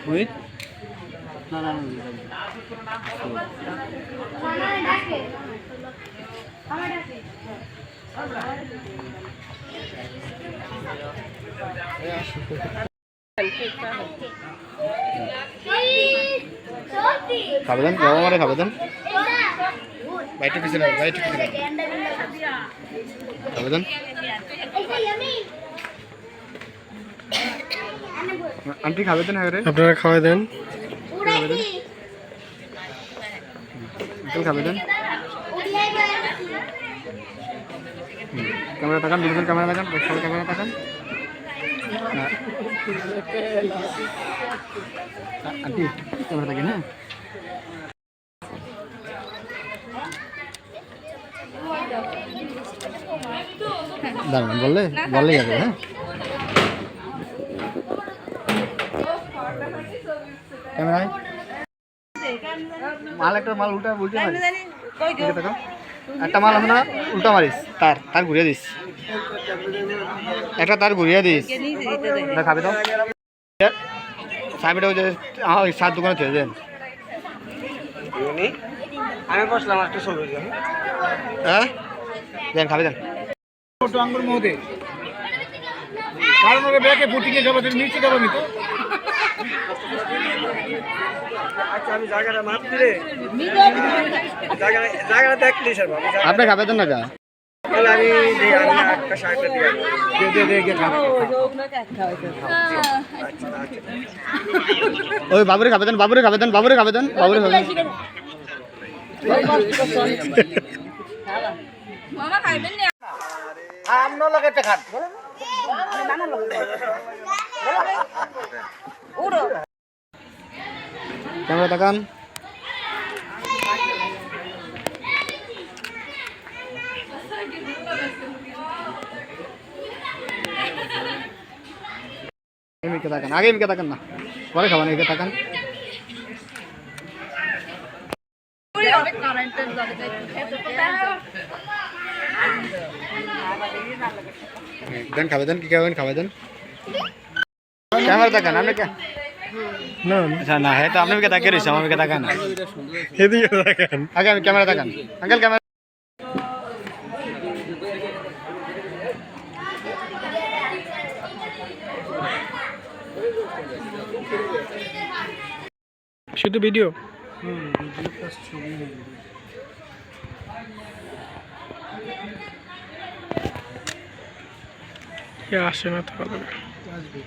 Wait. No. খাবে দেন বাবা মারে খাবে দেন বাইটু পিছনে খাবে দেন আন্টি খাবে দেন আপনারা খাওয়া দেন খাবে দেন ক্যামেরা তাকান দুজন ক্যামেরা তাকান সবাই ক্যামেরা তাকান আন্টি ক্যামেরা তাকান হ্যাঁ দাঁড়ান বললেই যাবে হ্যাঁ ক্যামেরায় মাল উল্টে একটা মাল আছে না উল্টা মারিস তার ঘুরিয়ে দিস একটা তার ঘুরিয়ে দিস খাবি তো সাহেবটা ওই যে সাত দোকানে ছেড়ে দেন আমি বসলাম একটা ছবি হ্যাঁ দেন খাবি দেন আঙ্গুর মধ্যে কারণ ব্যাগে ফুটিকে যাবো নিচে যাবো আমি তো আচ্ছা আমি জায়গাটা মাপ দিলে জায়গাটা দেখলি স্যার আপনি খাবে দেন না যা আমি একটা শার্টটা দিয়ে ওই বাবুরে খাবে দেন মামা খাইবেন না আমনো লগে খান ক্যামেরা তাকান আগে মিকে তাকান না পরে খাবেন একে তাকান দেন খাবে দেন কি খাবে দেন ক্যামেরা তাকান আপনি না আচ্ছা না হ্যাঁ তো আপনি মিকে তাকিয়ে রয়েছে আমার মিকে তাকান এদিকে দেখেন আগে আমি ক্যামেরা তাকান আঙ্কেল ক্যামেরা শুধু ভিডিও আসে না তাহলে আসবে